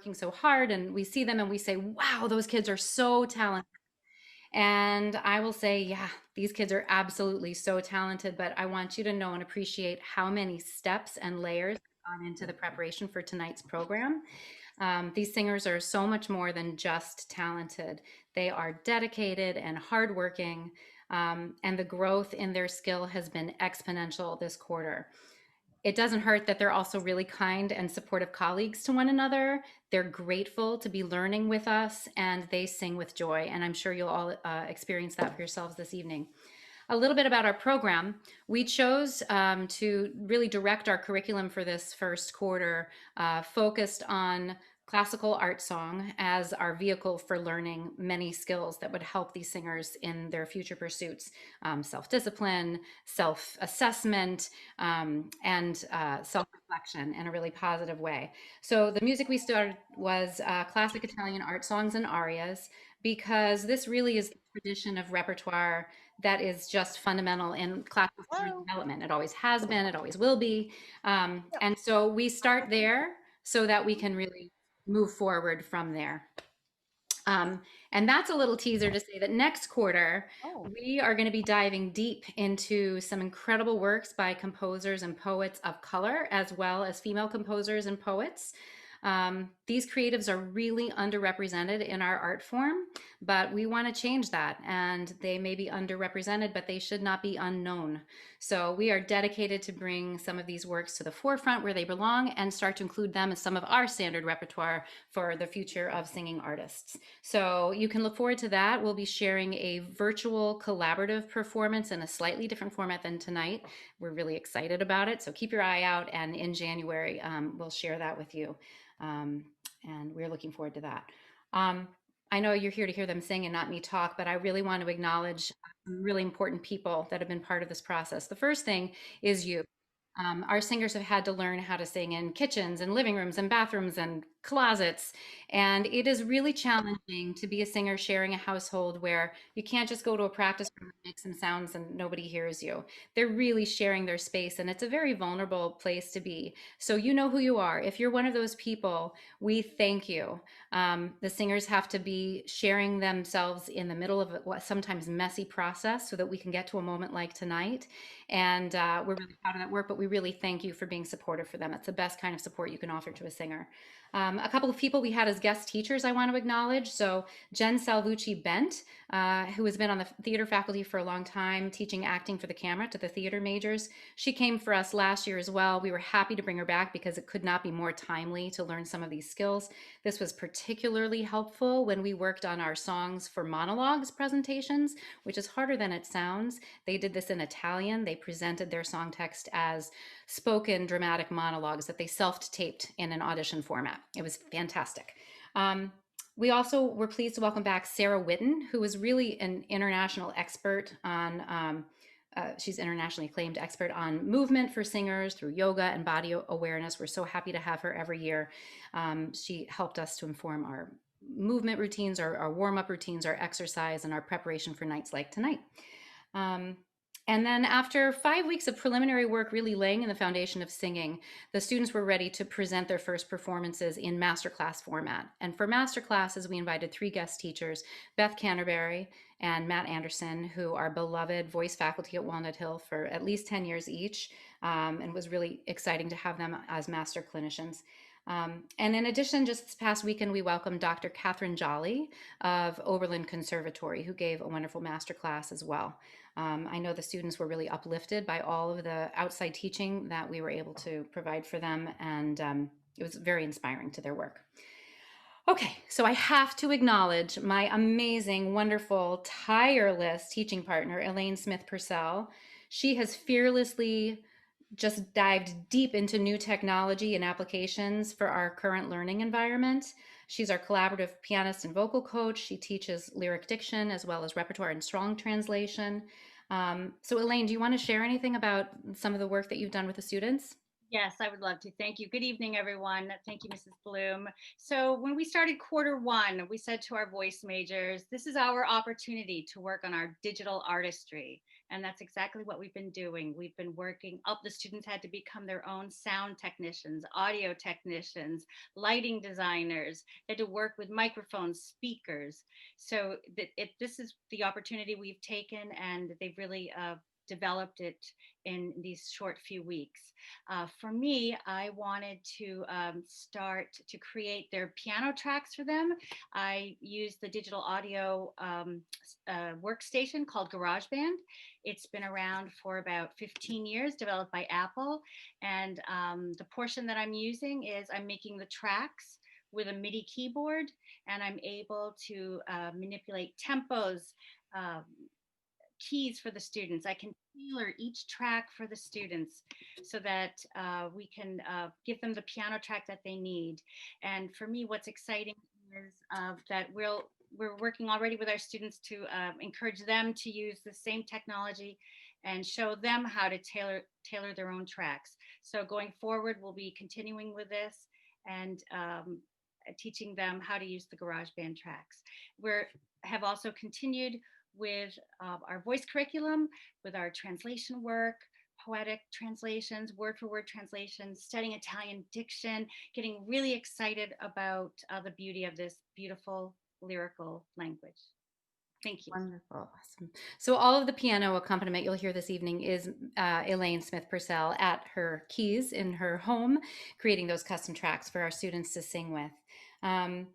working so hard, and we see them and we say, wow, those kids are so talented. And I will say, yeah, these kids are absolutely so talented, but I want you to know and appreciate how many steps and layers have gone into the preparation for tonight's program. These singers are so much more than just talented. They are dedicated and hardworking, and the growth in their skill has been exponential this quarter. It doesn't hurt that they're also really kind and supportive colleagues to one another. They're grateful to be learning with us, and they sing with joy. And I'm sure you'll all experience that for yourselves this evening. A little bit about our program. We chose to really direct our curriculum for this first quarter, focused on classical art song as our vehicle for learning many skills that would help these singers in their future pursuits, self-discipline, self-assessment, and self-reflection in a really positive way. So the music we started was classic Italian art songs and arias, because this really is the tradition of repertoire that is just fundamental in classical story Hello. development. It always has been, it always will be. Yep. And so we start there so that we can really move forward from there. Um, and that's a little teaser to say that next quarter, Oh, we are going to be diving deep into some incredible works by composers and poets of color, as well as female composers and poets. These creatives are really underrepresented in our art form, but we want to change that. And they may be underrepresented, but they should not be unknown. So we are dedicated to bring some of these works to the forefront where they belong and start to include them as some of our standard repertoire for the future of singing artists. So you can look forward to that. We'll be sharing a virtual collaborative performance in a slightly different format than tonight. We're really excited about it. So keep your eye out. And in January, we'll share that with you. Um, and we're looking forward to that. Um, I know you're here to hear them sing and not me talk, but I really want to acknowledge some really important people that have been part of this process. The first thing is you. Our singers have had to learn how to sing in kitchens and living rooms and bathrooms and closets. And it is really challenging to be a singer sharing a household where you can't just go to a practice room and make some sounds and nobody hears you. They're really sharing their space, and it's a very vulnerable place to be. So you know who you are. If you're one of those people, we thank you. The singers have to be sharing themselves in the middle of a sometimes messy process so that we can get to a moment like tonight. And we're really proud of that work, but we really thank you for being supportive for them. It's the best kind of support you can offer to a singer. A couple of people we had as guest teachers I want to acknowledge. So Jen Salvucci Bent, who has been on the theater faculty for a long time, teaching acting for the camera to the theater majors. She came for us last year as well. We were happy to bring her back because it could not be more timely to learn some of these skills. This was particularly helpful when we worked on our songs for monologues presentations, which is harder than it sounds. They did this in Italian. They presented their song text as spoken dramatic monologues that they self-taped in an audition format. It was fantastic. We also were pleased to welcome back Sarah Witten, who is really an international expert on she's internationally acclaimed expert on movement for singers through yoga and body awareness. We're so happy to have her every year. She helped us to inform our movement routines, our warm-up routines, our exercise, and our preparation for nights like tonight. Um, and then after 5 weeks of preliminary work really laying in the foundation of singing, the students were ready to present their first performances in masterclass format. And for masterclasses, we invited 3 guest teachers, Beth Canterbury and Matt Anderson, who are beloved voice faculty at Walnut Hill for at least 10 years each, and was really exciting to have them as master clinicians. And in addition, just this past weekend, we welcomed Dr. Catherine Jolly of Oberlin Conservatory, who gave a wonderful masterclass as well. I know the students were really uplifted by all of the outside teaching that we were able to provide for them, and it was very inspiring to their work. Okay, so I have to acknowledge my amazing, wonderful, tireless teaching partner, Elaine Smith-Purcell. She has fearlessly just dived deep into new technology and applications for our current learning environment. She's our collaborative pianist and vocal coach. She teaches lyric diction as well as repertoire and song translation. So Elaine, do you want to share anything about some of the work that you've done with the students? yes, I would love to. Thank you. Good evening, everyone. Thank you, Mrs. Bloom. So when we started quarter 1, we said to our voice majors, this is our opportunity to work on our digital artistry. And that's exactly what we've been doing. We've been working up. The students had to become their own sound technicians, audio technicians, lighting designers. They had to work with microphones, speakers. So this is the opportunity we've taken, and they've really developed it in these short few weeks. For me, I wanted to start to create their piano tracks for them. I used the digital audio workstation called GarageBand. It's been around for about 15 years, developed by Apple. And the portion that I'm using is I'm making the tracks with a MIDI keyboard, and I'm able to manipulate tempos, um, keys for the students. I can tailor each track for the students so that we can give them the piano track that they need. And for me, what's exciting is that we're working already with our students to encourage them to use the same technology and show them how to tailor their own tracks. So going forward, we'll be continuing with this and teaching them how to use the GarageBand tracks. We have also continued with our voice curriculum, with our translation work, poetic translations, word for word translations, studying Italian diction, getting really excited about the beauty of this beautiful lyrical language. Thank you. Wonderful. Awesome. So all of the piano accompaniment you'll hear this evening is Elaine Smith-Purcell at her keys in her home, creating those custom tracks for our students to sing with. Um,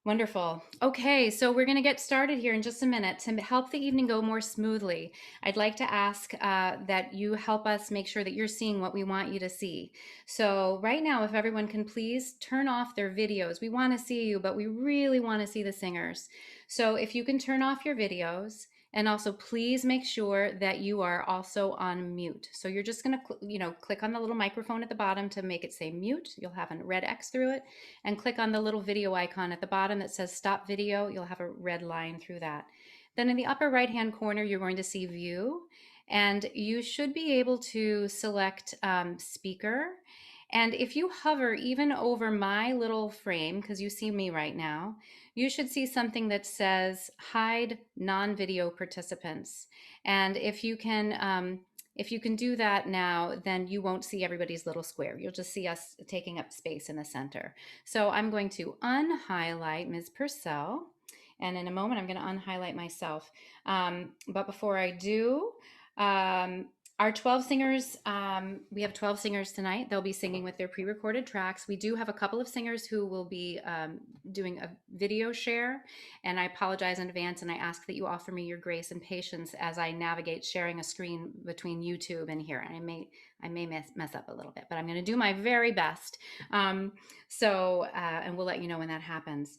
Wonderful. Okay, so we're going to get started here in just a minute. To help the evening go more smoothly, I'd like to ask that you help us make sure that you're seeing what we want you to see. So right now, if everyone can please turn off their videos. We want to see you, but we really want to see the singers. So if you can turn off your videos, and also please make sure that you are also on mute. So you're just going to click on the little microphone at the bottom to make it say mute. You'll have a red X through it, and click on the little video icon at the bottom that says stop video. You'll have a red line through that. Then in the upper right hand corner, you're going to see view, and you should be able to select speaker. And if you hover even over my little frame, because you see me right now, you should see something that says hide non-video participants. And if you can do that now, then you won't see everybody's little square. You'll just see us taking up space in the center. So I'm going to unhighlight Ms. Purcell, and in a moment I'm going to unhighlight myself. But before I do, our 12 singers, we have 12 singers tonight. They'll be singing with their pre-recorded tracks. We do have a couple of singers who will be doing a video share, and I apologize in advance, and I ask that you offer me your grace and patience as I navigate sharing a screen between YouTube and here. I may mess up a little bit, but I'm going to do my very best. And we'll let you know when that happens.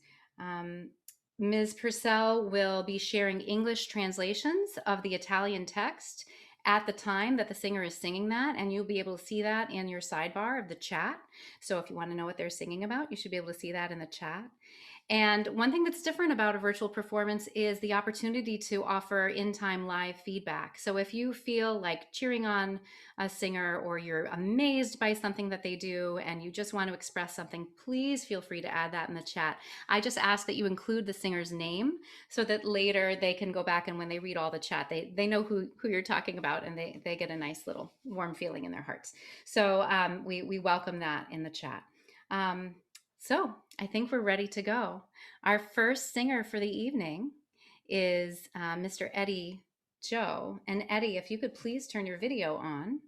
Ms. Purcell will be sharing English translations of the Italian text at the time that the singer is singing that, and you'll be able to see that in your sidebar of the chat. So if you want to know what they're singing about, you should be able to see that in the chat. And one thing that's different about a virtual performance is the opportunity to offer in-time live feedback. So if you feel like cheering on a singer, or you're amazed by something that they do and you just want to express something, please feel free to add that in the chat. I just ask that you include the singer's name so that later they can go back, and when they read all the chat, they know who you're talking about, and they get a nice little warm feeling in their hearts. So we welcome that in the chat. So I think we're ready to go. Our first singer for the evening is Mr. Eddie Zhou. And Eddie, if you could please turn your video on.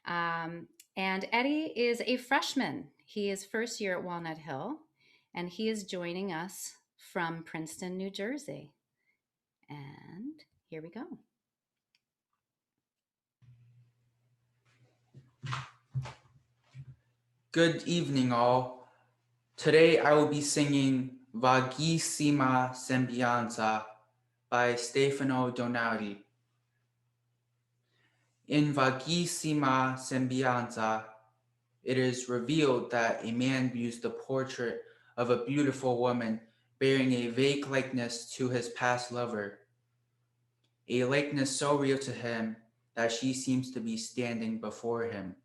And Eddie is a freshman. He is first year at Walnut Hill, and he is joining us from Princeton, New Jersey. And here we go. Good evening, all. Today I will be singing Vaghissima Sembianza by Stefano Donati. In Vaghissima Sembianza, it is revealed that a man views the portrait of a beautiful woman bearing a vague likeness to his past lover, a likeness so real to him that she seems to be standing before him.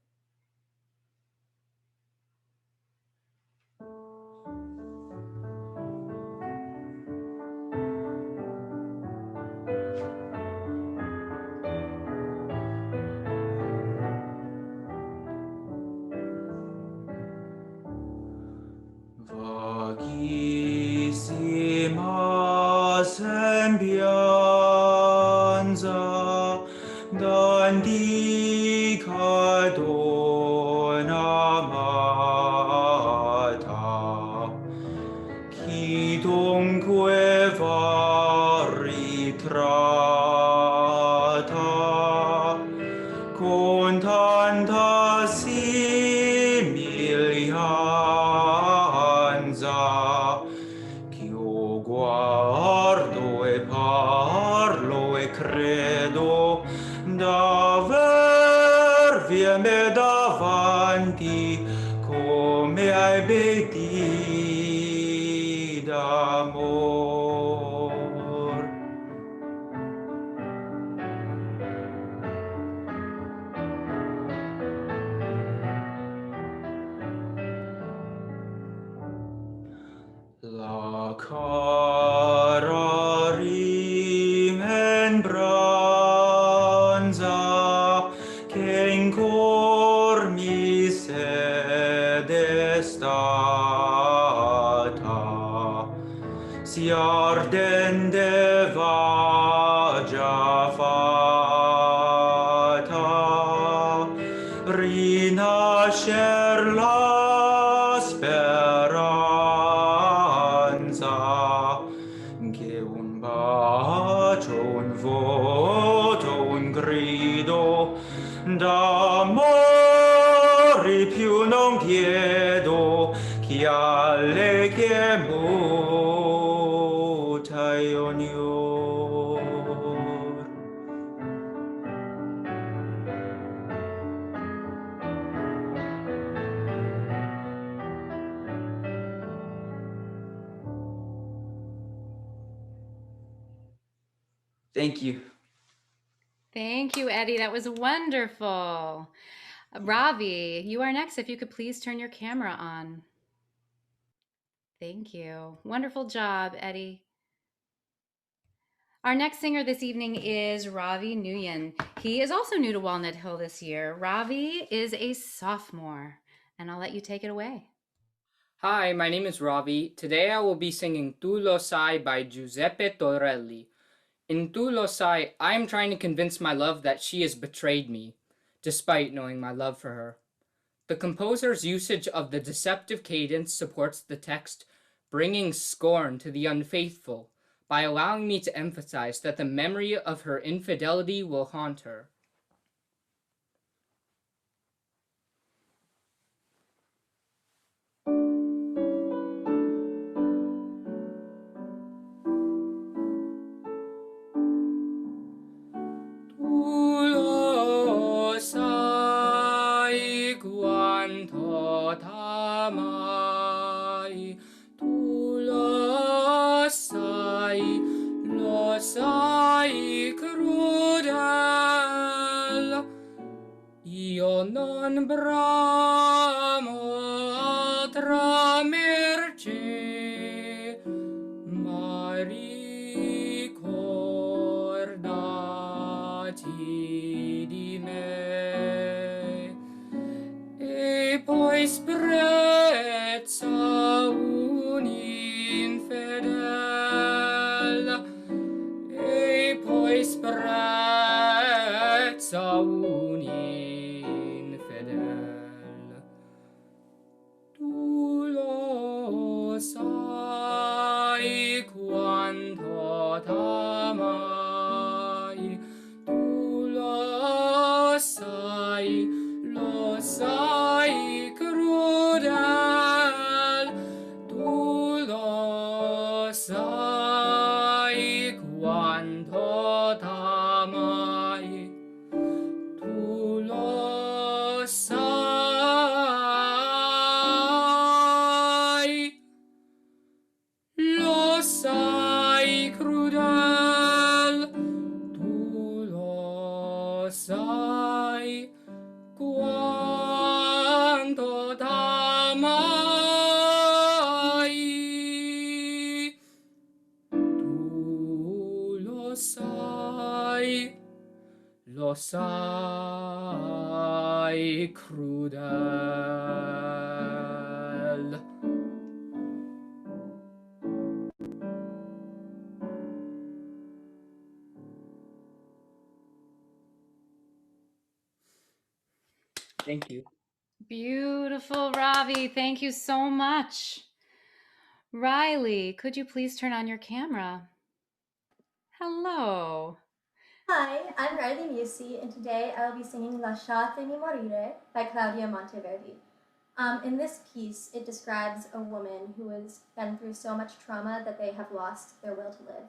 chi dunque va ritratta con tanta somiglianza ch'io guardo e parlo e credo d'aver viene davanti come ai bei dì d'amor. La cara rimembranza che in cor mi sede stata si ardente va già fatta rinascer la speranza che un bacio, un voto, un grido d'amore più non chiedo chi alle che muta ognor. Thank you. Thank you, Eddie. That was wonderful. Ravi, you are next. If you could please turn your camera on. Thank you. Wonderful job, Eddie. Our next singer this evening is Ravi Nguyen. He is also new to Walnut Hill this year. Ravi is a sophomore, and I'll let you take it away. Hi, my name is Ravi. Today I will be singing Tu lo sai by Giuseppe Torelli. In Tu lo sai, I am trying to convince my love that she has betrayed me, despite knowing my love for her. The composer's usage of the deceptive cadence supports the text, bringing scorn to the unfaithful, by allowing me to emphasize that the memory of her infidelity will haunt her. Tu lo sai quanto t'amai, tu lo sai crudel, io non bramo altra mercé, ma ricordati di me. E poi sprezza un infedel, e poi sprezza un infedel. Tu lo sai quanto t'amai, tu lo sai crudel, tu lo sai quanto t'amai, tu lo sai crudel, tu lo sai quanto t'amai, tu lo sai crudel. Thank you. Beautiful, Ravi. Thank you so much. Riley, could you please turn on your camera? Hello. Hi, I'm Ravi Musi, and today I will be singing Lasciatemi morire by Claudia Monteverdi. In this piece, it describes a woman who has been through so much trauma that they have lost their will to live.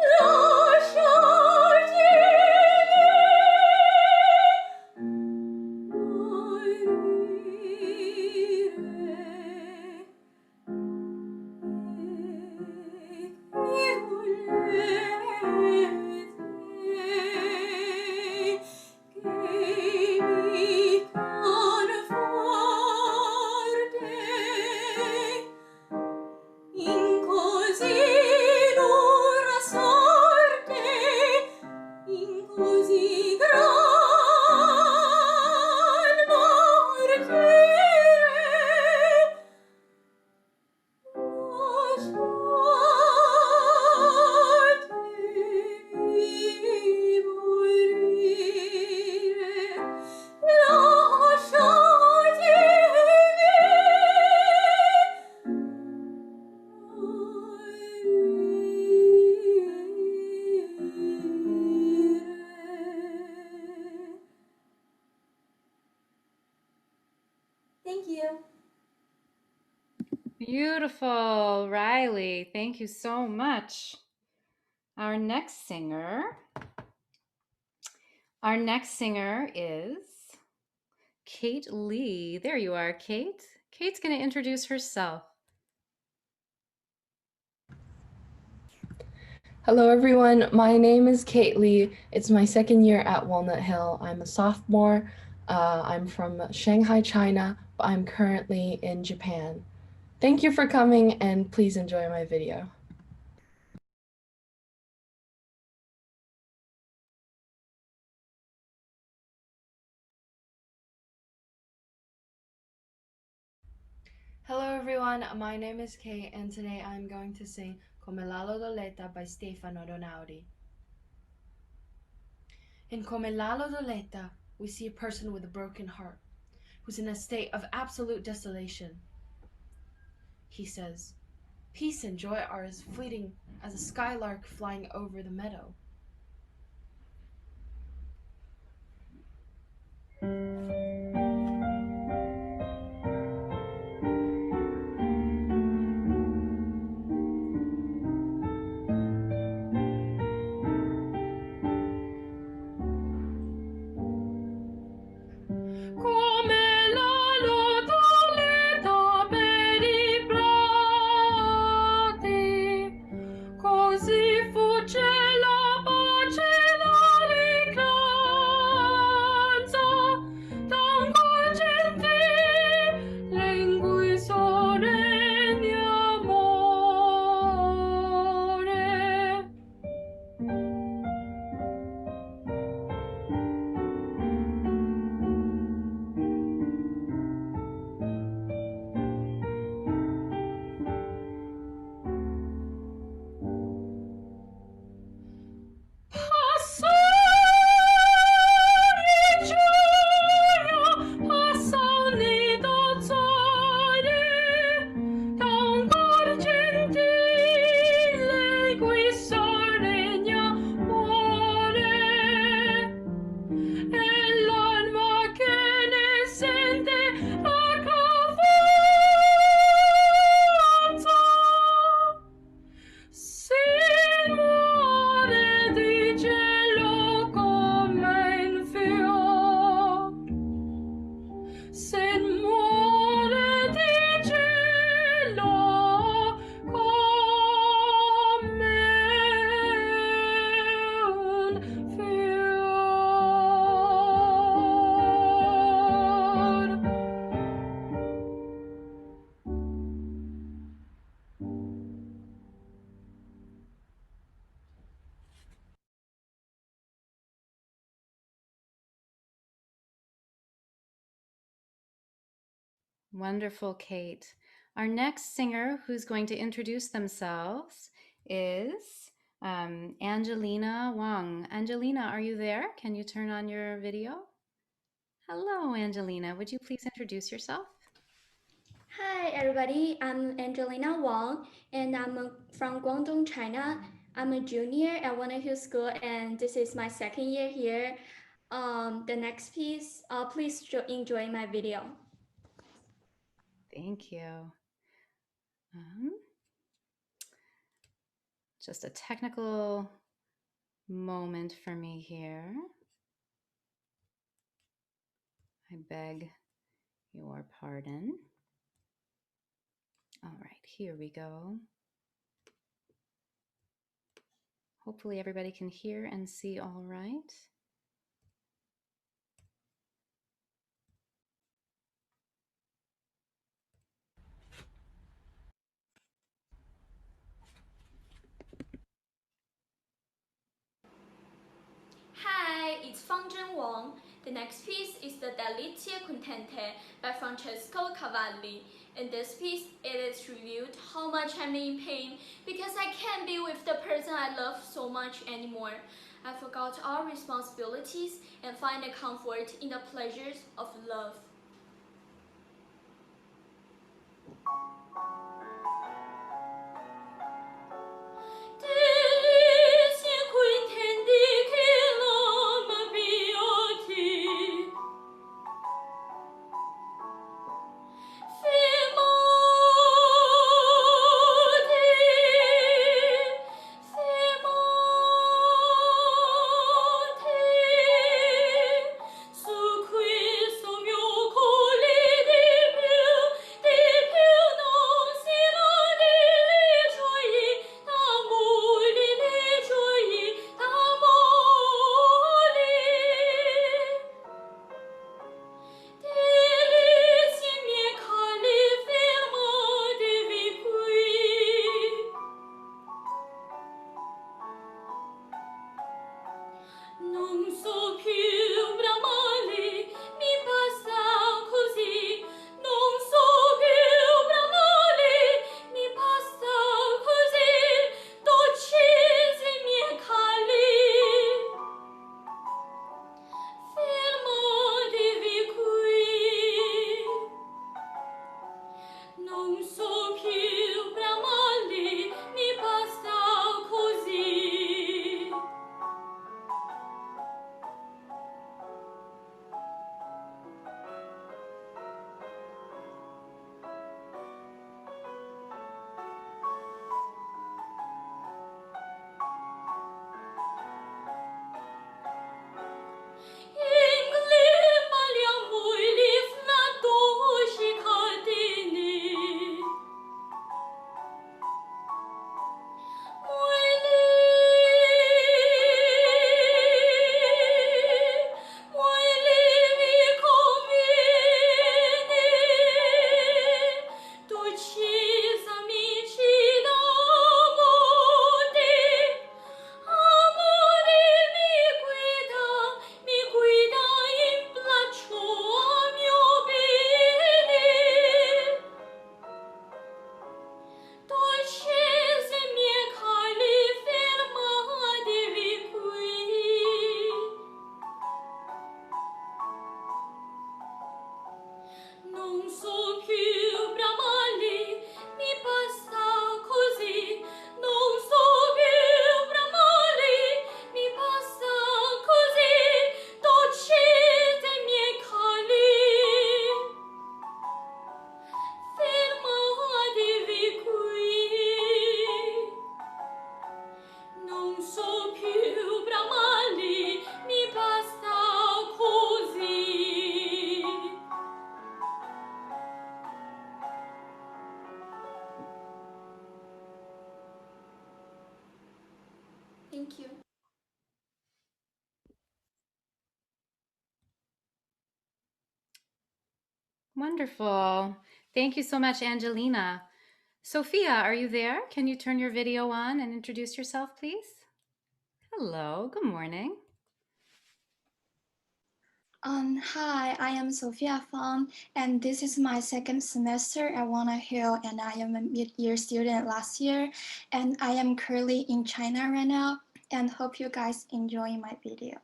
Lasciatemi morire. In così dura sorte, in così gran morte, lasciatemi morire, Thank you. Beautiful, Riley. Thank you so much. Our next singer is Kate Lee. There you are, Kate. Kate's going to introduce herself. Hello everyone, my name is Kate Lee. It's my second year at Walnut Hill. I'm a sophomore. I'm from Shanghai, China, but I'm currently in Japan. Thank you for coming and please enjoy my video. Hello everyone, my name is Kate and today I'm going to sing Come l'alo d'Oletta by Stefano Donaudi. In Come l'alo d'Oletta, we see a person with a broken heart, who's in a state of absolute desolation. He says, "Peace and joy are as fleeting as a skylark flying over the meadow." Come l'alo d'Oletta per i prati, così fugge la pace e l'allegranza, da un cuor gentile in cui sorregni amore. Passare gioia, passa un nido zoie, da un cor gentile in cui sorregna amore, e l'anima che ne sente la confortanza. Si muore di gelo come in fior, se muore di gelo come un fior. Wonderful, Kate. Our next singer who's going to introduce themselves is Angelina Wang. Angelina, are you there? Can you turn on your video? Hello, Angelina. Would you please introduce yourself? Hi, everybody. I'm Angelina Wang, and I'm from Guangdong, China. I'm a junior at Winner Hill School, and this is my second year here. The next piece, please enjoy my video. Thank you. Just a technical moment for me here. I beg your pardon. All right, here we go. Hopefully everybody can hear and see all right. Hi, it's Fang Wang. The next piece is the Delizia Contente by Francesco Cavalli. In this piece, it is revealed how much I'm in pain because I can't be with the person I love so much anymore. I forgot all responsibilities and find a comfort in the pleasures of love. Thank you. Wonderful. Thank you so much, Angelina. Sophia, are you there? Can you turn your video on and introduce yourself, please? Hello, good morning. Hi, I am Sophia Fang, and this is my second semester at Walnut Hill, and I am a mid-year student last year, and I am currently in China right now, and hope you guys enjoy my video.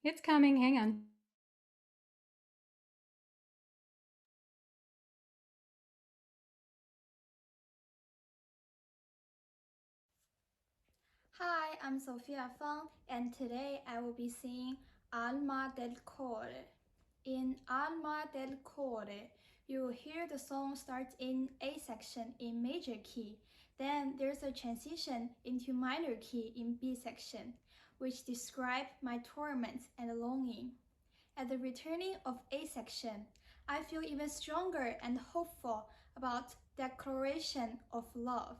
It's coming. Hang on. Hi, I'm Sophia Fang, and today I will be singing Alma del Core. In Alma del Core, you will hear the song starts in A section in major key. Then there's a transition into minor key in B section, which describe my torment and longing. At the returning of A section, I feel even stronger and hopeful about declaration of love.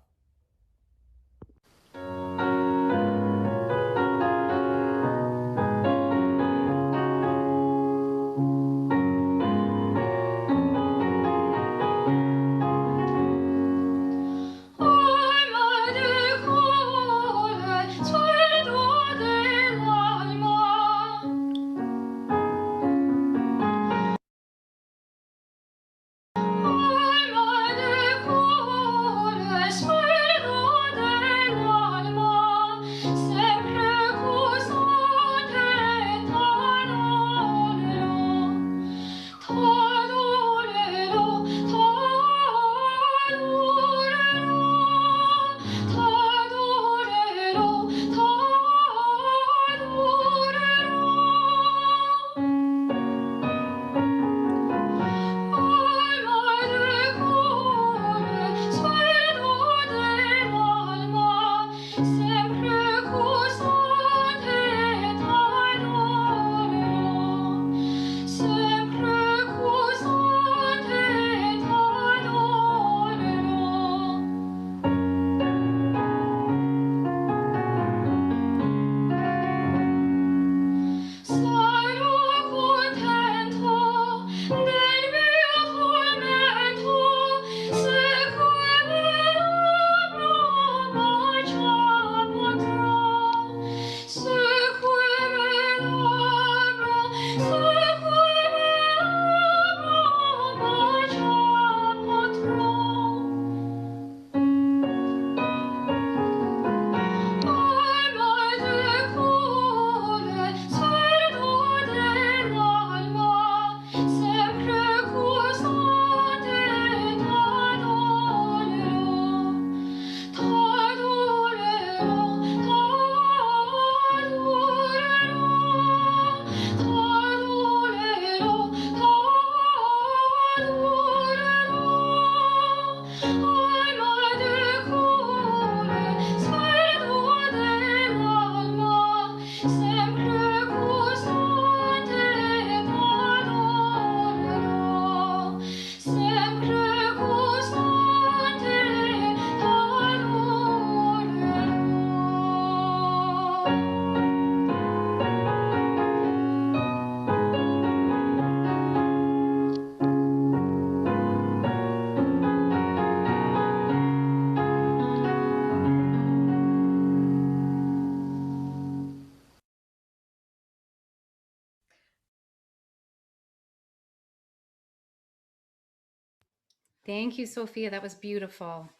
Thank you, Sophia. That was beautiful.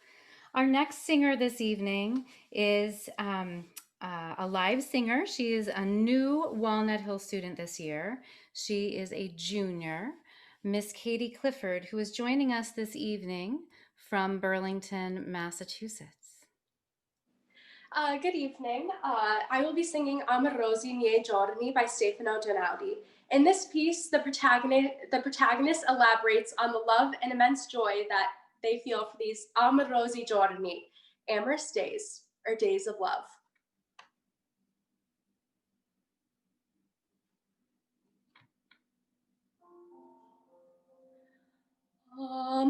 Our next singer this evening is a live singer. She is a new Walnut Hill student this year. She is a junior, Miss Katie Clifford, who is joining us this evening from Burlington, Massachusetts. Good evening. I will be singing Amorosi Miei Giorni by Stefano Donaudi. In this piece, the protagonist elaborates on the love and immense joy that they feel for these amorosi giorni, amorous days, or days of love. Amorosi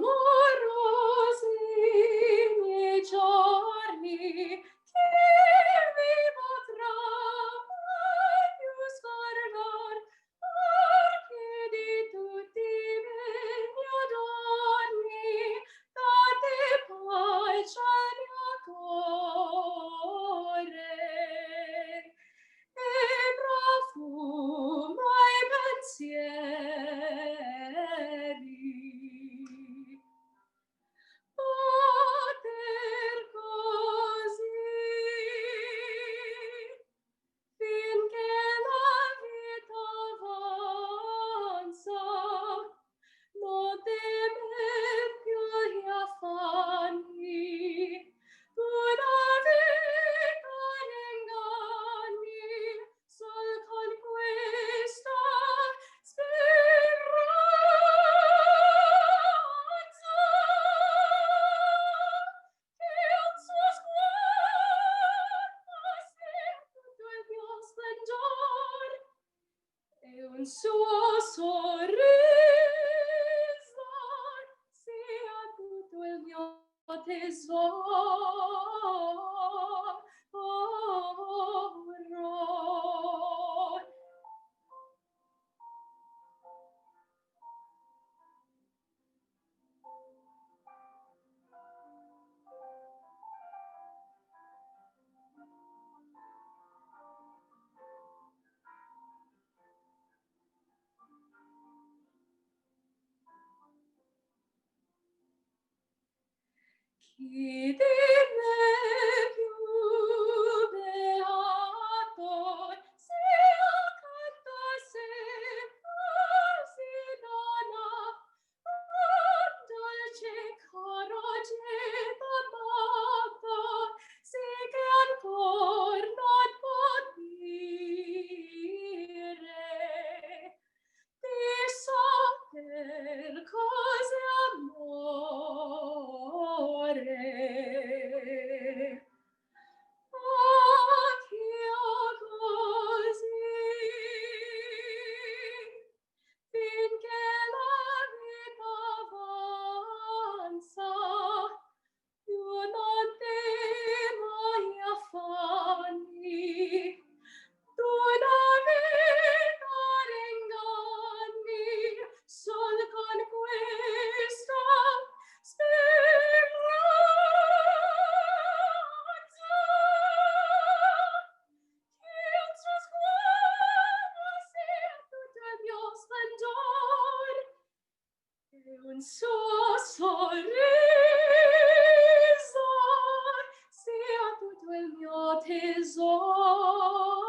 un suo sorriso sia tutto il mio tesoro. Chi di me più beato sia cantasse si dona dolce caro amato si che ancor non può dire di saper cose amore. Anch'io così, finché la vita avanza, più non temo gli affanni d'una vita d'inganni, sol con questa speranza che un trasguardo sia tutto il mio splendor e un suo sorriso sia tutto il mio tesoro.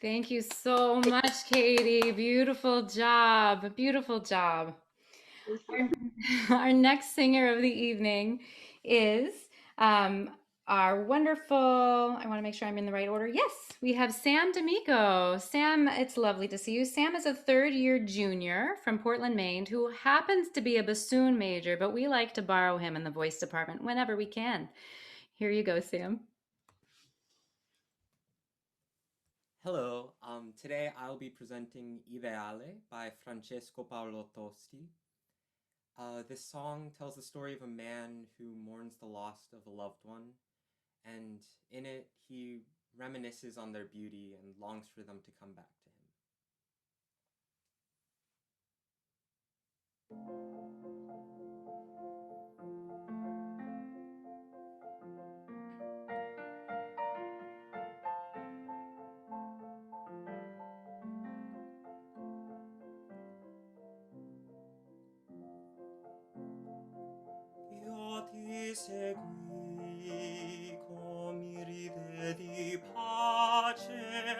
Thank you so much, Katie. Beautiful job. Beautiful job. Our next singer of the evening is our wonderful, I want to make sure I'm in the right order. Yes, we have Sam D'Amico. Sam, it's lovely to see you. Sam is a third-year junior from Portland, Maine, who happens to be a bassoon major, but we like to borrow him in the voice department whenever we can. Here you go, Sam. Hello, today I'll be presenting Ideale by Francesco Paolo Tosti. This song tells the story of a man who mourns the loss of a loved one, and in it he reminisces on their beauty and longs for them to come back to him. Io ti seguì come ride di pace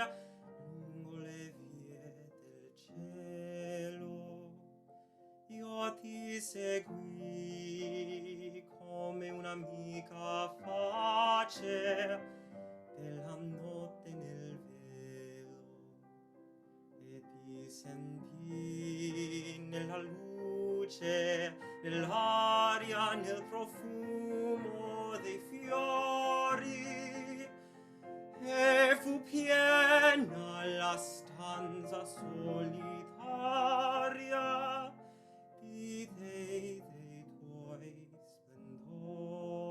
lungo le vie del cielo. Io ti seguì come un'amica face della notte nel velo e ti sentì nella luce, nell'aria, nel profumo dei fiori e fu piena la stanza solitaria di dei tuoi splendori.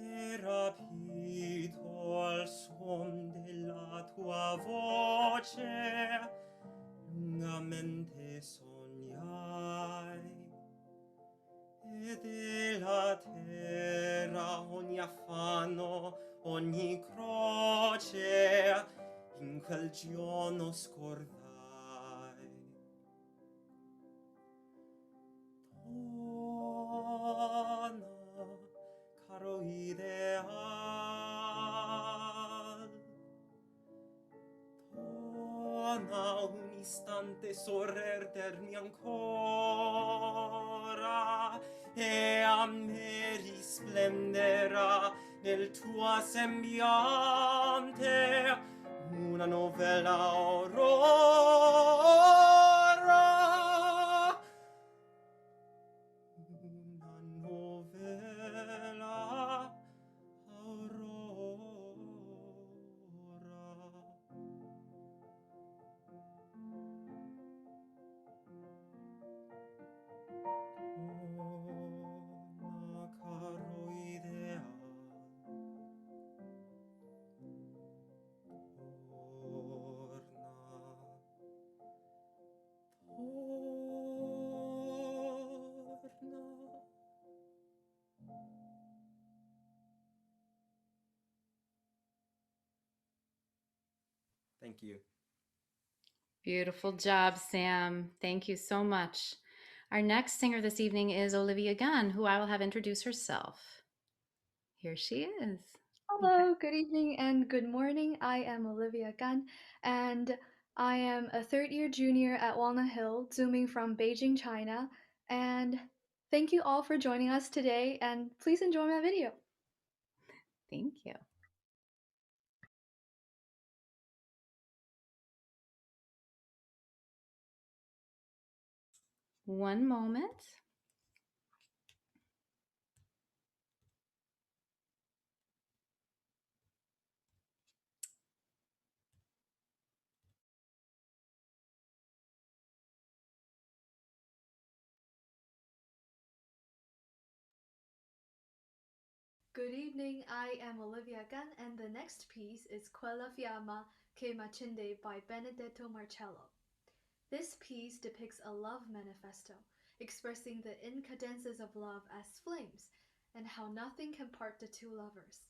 Interrapito al suon della tua voce, lungamente sognai, e della terra ogni affanno, ogni croce, in quel giorno scordai. lontana un istante sorrerdermi ancora e a me risplenderà nel tua sembiante una novella aurora. Una novella aurora. Una caro idea. Torna. Thank you. Beautiful job, Sam. Thank you so much. Our next singer this evening is Olivia Gunn, who I will have introduce herself. Here she is. Hello, good evening, and good morning. I am Olivia Gunn, and I am a third-year junior at Walnut Hill, zooming from Beijing, China. And thank you all for joining us today, and please enjoy my video. Thank you. One moment. Good evening, I am Olivia Gunn, and the next piece is Quella Fiamma che m'accende by Benedetto Marcello. This piece depicts a love manifesto, expressing the incadences of love as flames, and how nothing can part the two lovers.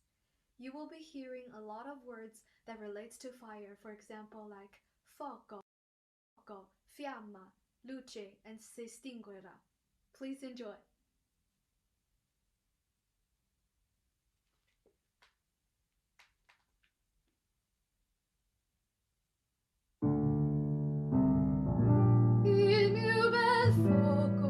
You will be hearing a lot of words that relates to fire, for example like fuoco, fiamma, luce, and si estinguerà. Please enjoy. Il mio bel fuoco,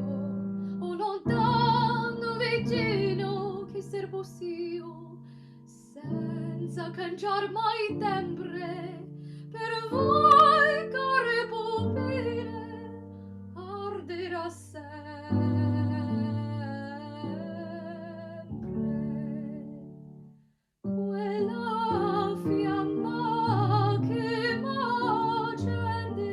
o lontano vicino, che servo io, senza cangiar mai tembre, per voi care pupille, arderà sempre. Quella fiamma che m'accende,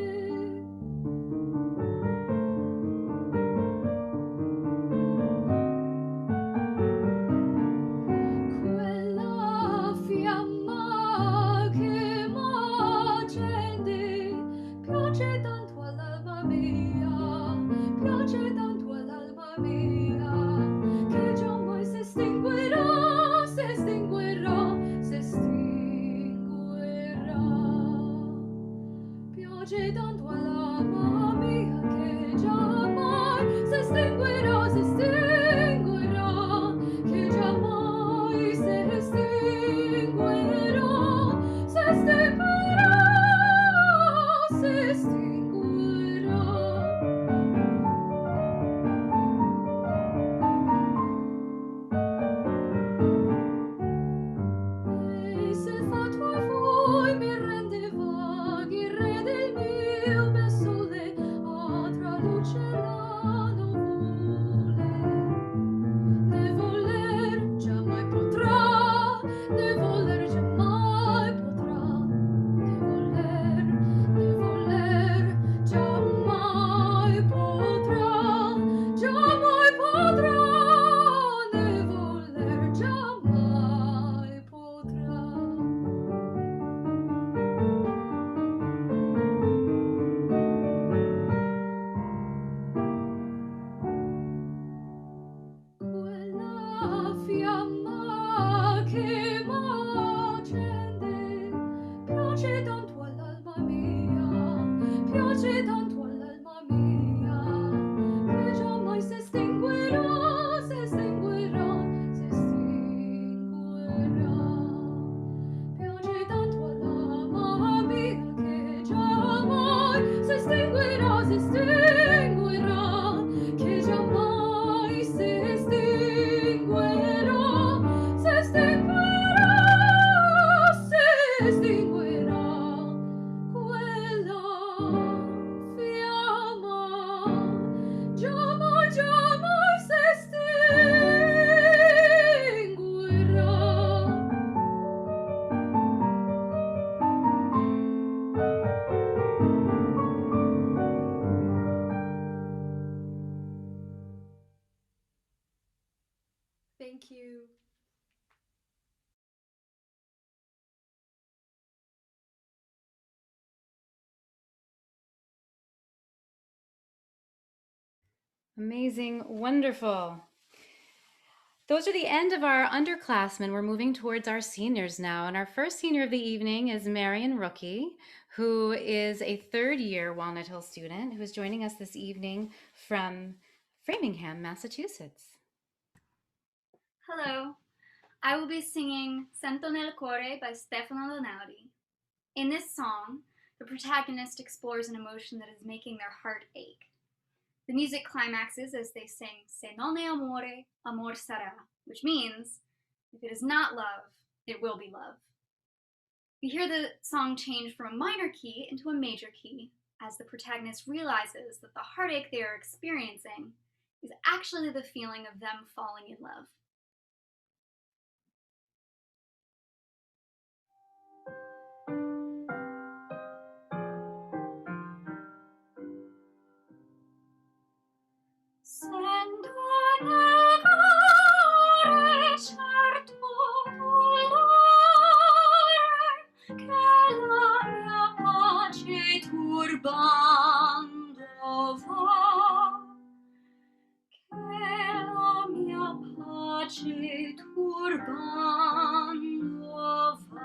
quella fiamma che m'accende, piace tanto all'alma mia, piace tanto all'alma mia, che giammai si estinguerà, si estinguerà, si estinguerà. Piace tanto all'alma mia che giammai si estinguerà, si estinguerà, che giammai si estinguerà, si estinguerà, si estinguerà. E se il fatto a voi mi rende vaghi il re del mio bel sole, tralucerà nuvole. Ne voler giammai potrà, ne voler giammai potrà, ne voler giammai potrà, giammai potrà, ne voler giammai potrà. Quella fiamma che m'accende, piace tanto all'alma mia, piace tanto all'alma mia, che giammai si estinguerà, si estinguerà, si estinguerà. Piace tanto all'alma mia che giammai Thank you. Amazing, wonderful. Those are the end of our underclassmen. We're moving towards our seniors now. And our first senior of the evening is Marian Rookey, who is a third-year Walnut Hill student who is joining us this evening from Framingham, Massachusetts. Hello, I will be singing Sento nel cuore by Stefano Lenaudi. In this song, the protagonist explores an emotion that is making their heart ache. The music climaxes as they sing Se non è amore, amor sarà, which means, if it is not love, it will be love. We hear the song change from a minor key into a major key as the protagonist realizes that the heartache they are experiencing is actually the feeling of them falling in love. Sento nel cuore certo dolore che la mia pace turbando va, che la mia pace turbando va.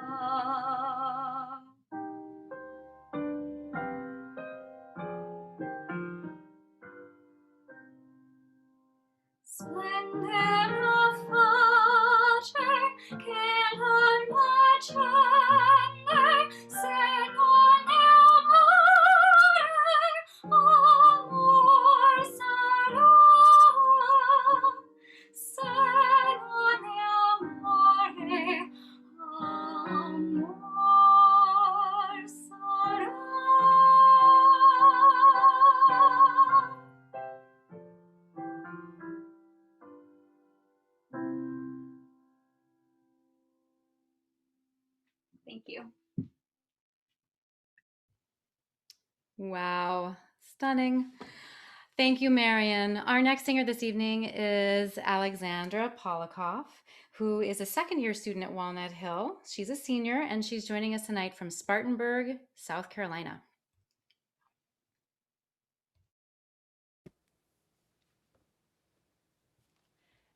Splende la face che l'alma accende, se non è amore, amor sarà. Se non è amore, amor sarà. Thank you. Wow, stunning. Thank you, Marian. Our next singer this evening is Alexandra Poliakoff, who is a second-year student at Walnut Hill. She's a senior, and she's joining us tonight from Spartanburg, South Carolina.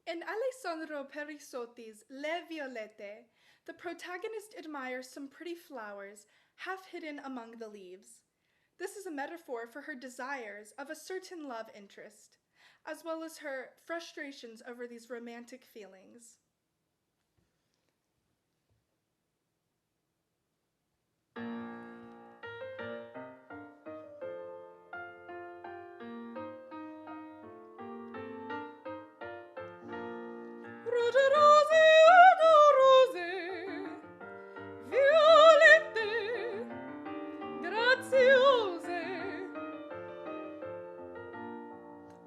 In Alessandro Perisotti's Le Violette, the protagonist admires some pretty flowers half hidden among the leaves. This is a metaphor for her desires of a certain love interest, as well as her frustrations over these romantic feelings. Rose, rose, rose, violette, graziose.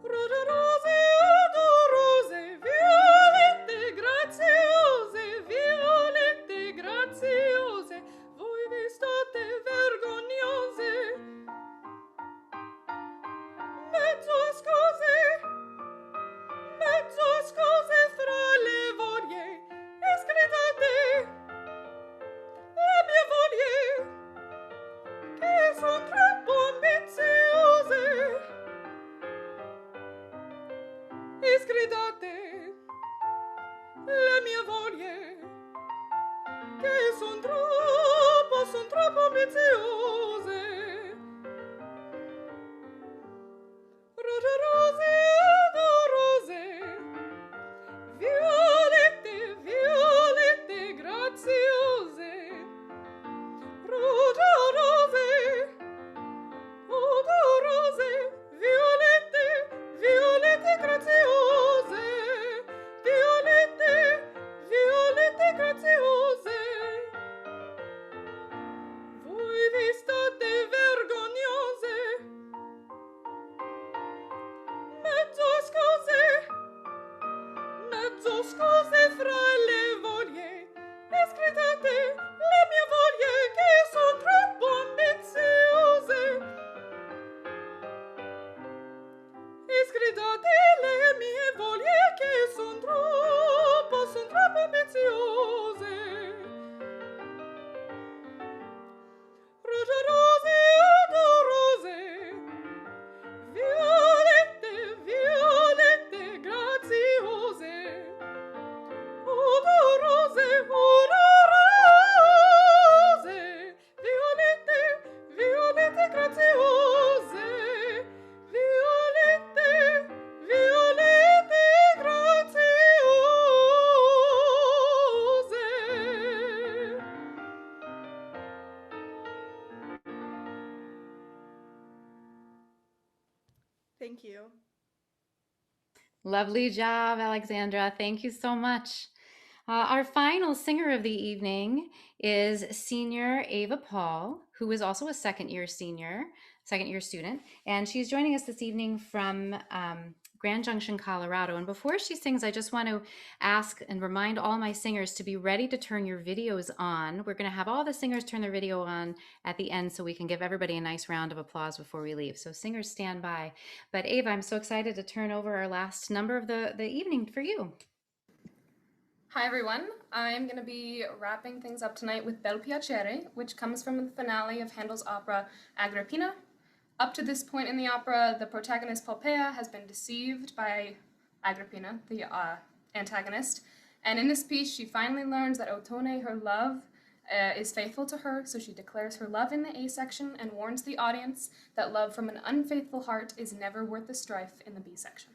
Rose, rose, rose, violette, graziose, violette, graziose. Voi vi state vergognose. Mezzo scuse fra le voglie, escretate le mie voglie, che son troppo ambiziose. Escretate le mie voglie, che son troppo ambiziose. Rose, rose, rose, violette, violette, graziose. Rose, rose, rose, Thank you. Lovely job, Alexandra. Thank you so much. Our final singer of the evening is senior Ava Paul, who is also a second year student, and she's joining us this evening from Grand Junction, Colorado. And before she sings, I just want to ask and remind all my singers to be ready to turn your videos on. We're going to have all the singers turn their video on at the end so we can give everybody a nice round of applause before we leave. So singers, stand by. But Ava, I'm so excited to turn over our last number of the evening for you. Hi everyone, I'm going to be wrapping things up tonight with Bel Piacere, which comes from the finale of Handel's opera Agrippina. Up to this point in the opera, the protagonist Poppaea has been deceived by Agrippina, the antagonist, and in this piece she finally learns that Ottone, her love, is faithful to her, so she declares her love in the A section and warns the audience that love from an unfaithful heart is never worth the strife in the B section.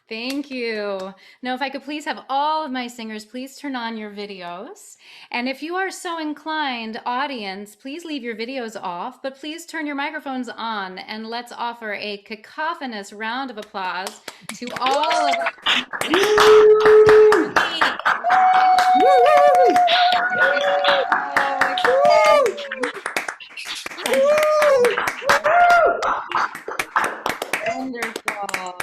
Thank you. Now, if I could please have all of my singers, please turn on your videos. And if you are so inclined, audience, please leave your videos off, but please turn your microphones on, and let's offer a cacophonous round of applause to all of our... Wonderful.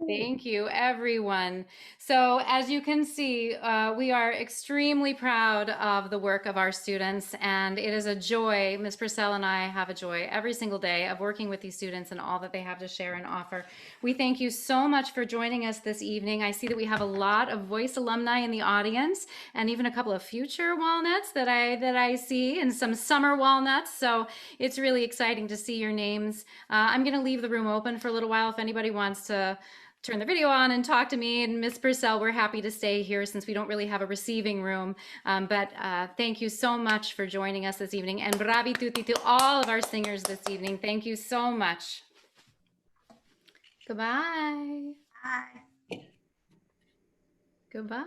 Thank you, everyone. So as you can see, we are extremely proud of the work of our students, and it is a joy. Ms. Purcell and I have a joy every single day of working with these students and all that they have to share and offer. We thank you so much for joining us this evening. I see that we have a lot of Voice alumni in the audience, and even a couple of future walnuts that I see, and some summer walnuts. So it's really exciting to see your names. I'm going to leave the room open for a little while if anybody wants to turn the video on and talk to me. And Ms. Purcell, we're happy to stay here since we don't really have a receiving room. But thank you so much for joining us this evening. And bravi tutti to all of our singers this evening. Thank you so much. Goodbye. Bye. Goodbye.